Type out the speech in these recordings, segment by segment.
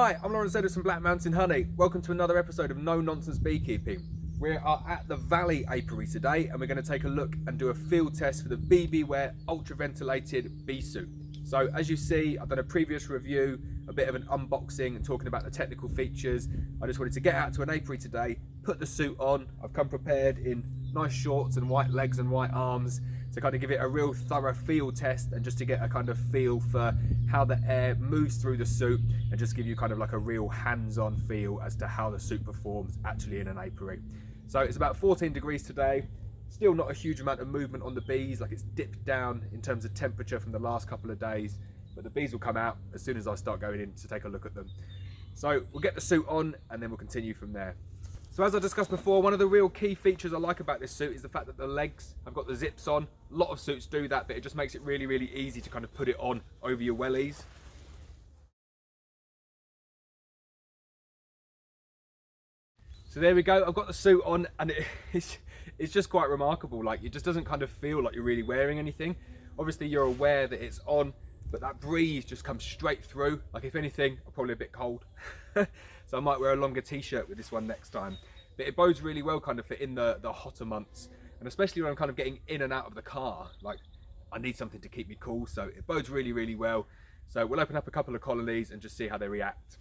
Hi, I'm Lawrence Edwards from Black Mountain Honey. Welcome to another episode of No Nonsense Beekeeping. We are at the Valley Apiary today and we're going to take a look and do a field test for the BBWear ultra ventilated bee suit. So as you see, I've done a previous review, a bit of an unboxing and talking about the technical features. I just wanted to get out to an apiary today, put the suit on. I've come prepared in nice shorts and white legs and white arms to kind of give it a real thorough field test and just to get a kind of feel for how the air moves through the suit and just give you kind of like a real hands-on feel as to how the suit performs actually in an apiary. So it's about 14 degrees today, still not a huge amount of movement on the bees, like it's dipped down in terms of temperature from the last couple of days, but the bees will come out as soon as I start going in to take a look at them. So we'll get the suit on and then we'll continue from there. So as I discussed before, one of the real key features I like about this suit is the fact that the legs have got the zips on. A lot of suits do that, but it just makes it really, really easy to kind of put it on over your wellies. So there we go, I've got the suit on and it's just quite remarkable. Like, it just doesn't kind of feel like you're really wearing anything. Obviously you're aware that it's on, but that breeze just comes straight through. Like, if anything, I'm probably a bit cold. So I might wear a longer t-shirt with this one next time. But it bodes really well kind of for in the hotter months. And especially when I'm kind of getting in and out of the car, like I need something to keep me cool. So it bodes really, really well. So we'll open up a couple of colonies and just see how they react.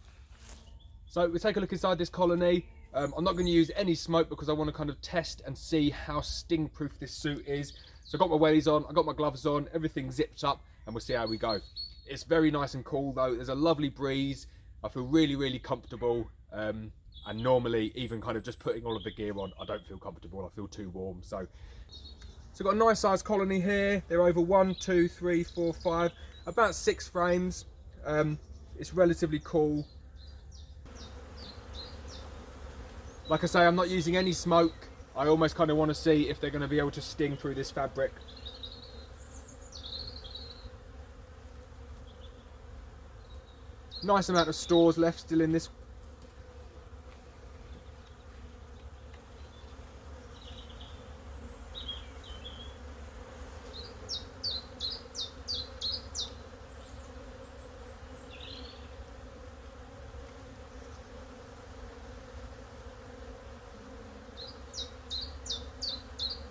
So we'll take a look inside this colony. I'm not going to use any smoke because I want to kind of test and see how sting proof this suit is. So I've got my wellies on, I've got my gloves on, everything zipped up, and we'll see how we go. It's very nice and cool though. There's a lovely breeze. I feel really, really comfortable. And normally, even kind of just putting all of the gear on, I don't feel comfortable. I feel too warm. So I've got a nice sized colony here. They're over 1, 2, 3, 4, 5, about 6 frames. It's relatively cool. Like I say, I'm not using any smoke. I almost kind of want to see if they're going to be able to sting through this fabric. Nice amount of stores left still in this.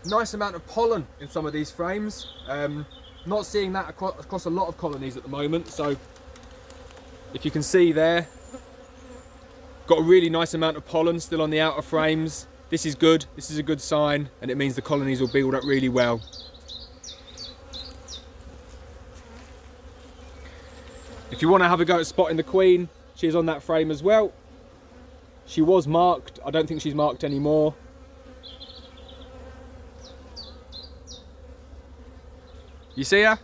Nice amount of pollen in some of these frames. Not seeing that across a lot of colonies at the moment. So if you can see there, got a really nice amount of pollen still on the outer frames. This is good. This is a good sign, and it means the colonies will build up really well. If you want to have a go at spotting the queen, she's on that frame as well. She was marked. I don't think she's marked anymore. You see her?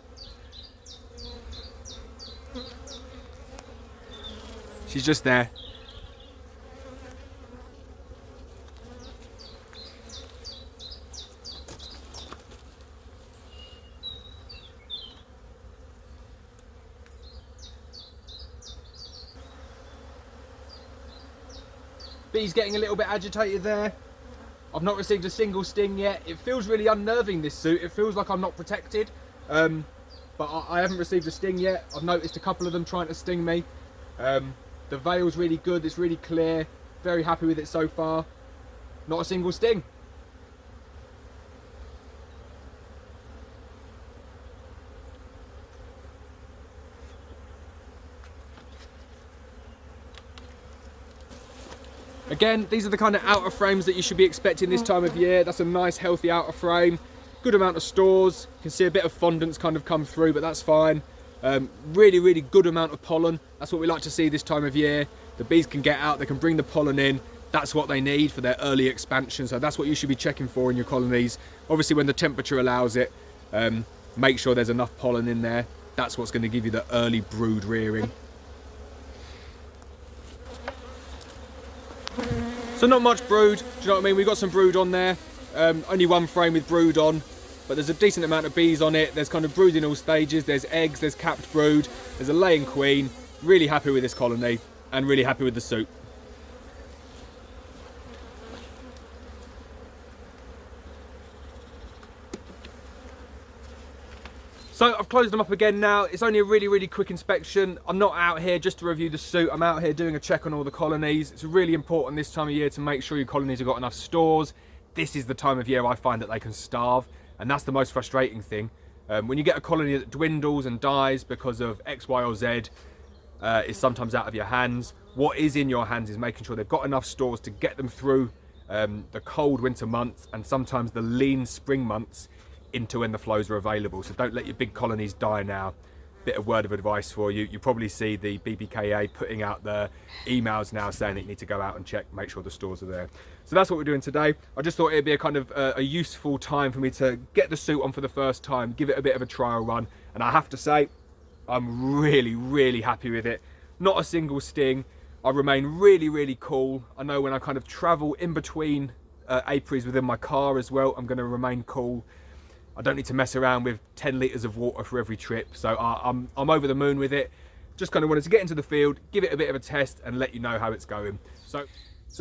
She's just there. Bee's getting a little bit agitated there. I've not received a single sting yet. It feels really unnerving, this suit. It feels like I'm not protected. But I haven't received a sting yet. I've noticed a couple of them trying to sting me. The veil's really good, it's really clear. Very happy with it so far. Not a single sting. Again, these are the kind of outer frames that you should be expecting this time of year. That's a nice healthy outer frame. Good amount of stores. You can see a bit of fondants kind of come through, but that's fine. Really, really good amount of pollen. That's what we like to see this time of year. The bees can get out, they can bring the pollen in. That's what they need for their early expansion. So that's what you should be checking for in your colonies. Obviously, when the temperature allows it, make sure there's enough pollen in there. That's what's going to give you the early brood rearing. So not much brood, do you know what I mean? We've got some brood on there. Only one frame with brood on, but there's a decent amount of bees on it. There's kind of brood in all stages. There's eggs, there's capped brood, there's a laying queen. Really happy with this colony and really happy with the suit. So I've closed them up again now. It's only a really quick inspection. I'm not out here just to review the suit. I'm out here doing a check on all the colonies. It's really important this time of year to make sure your colonies have got enough stores. This is the time of year I find that they can starve, and that's the most frustrating thing. When you get a colony that dwindles and dies because of X, Y, or Z, it's sometimes out of your hands. What is in your hands is making sure they've got enough stores to get them through the cold winter months and sometimes the lean spring months into when the flows are available. So don't let your big colonies die now. Bit of word of advice for you. You probably see the BBKA putting out the emails now saying that you need to go out and check, make sure the stores are there. So that's what we're doing today. I just thought it'd be a kind of a useful time for me to get the suit on for the first time, give it a bit of a trial run. And I have to say, I'm really happy with it. Not a single sting. I remain really cool. I know when I kind of travel in between apiaries within my car as well, I'm going to remain cool. I don't need to mess around with 10 litres of water for every trip, so I'm over the moon with it. Just kind of wanted to get into the field, give it a bit of a test and let you know how it's going. So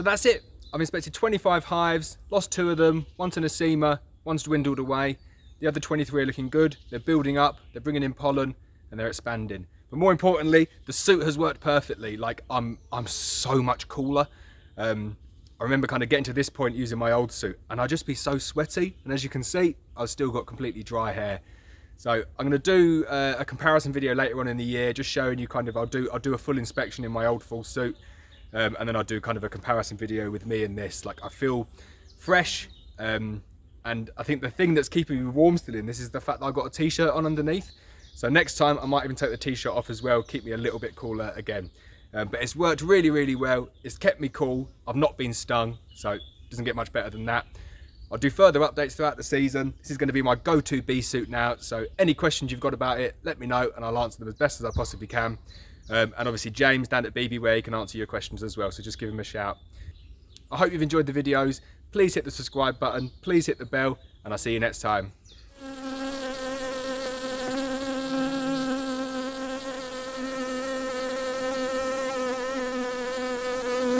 that's it. I've inspected 25 hives, lost 2 of them, one's an Nosema, one's dwindled away. The other 23 are looking good. They're building up, they're bringing in pollen and they're expanding. But more importantly, the suit has worked perfectly. Like I'm so much cooler. I remember kind of getting to this point using my old suit and I'd just be so sweaty. And as you can see, I've still got completely dry hair. So I'm going to do a comparison video later on in the year, just showing you kind of, I'll do a full inspection in my old full suit. And then I'll do kind of a comparison video with me and this. Like I feel fresh. And I think the thing that's keeping me warm still in this is the fact that I've got a t-shirt on underneath. So next time I might even take the t-shirt off as well, keep me a little bit cooler again. But it's worked really well. It's kept me cool. I've not been stung, so it doesn't get much better than that. I'll do further updates throughout the season. This is going to be my go-to bee suit now. So any questions you've got about it, let me know and I'll answer them as best as I possibly can. And obviously James down at BBWear, he can answer your questions as well. So just give him a shout. I hope you've enjoyed the videos. Please hit the subscribe button. Please hit the bell and I'll see you next time.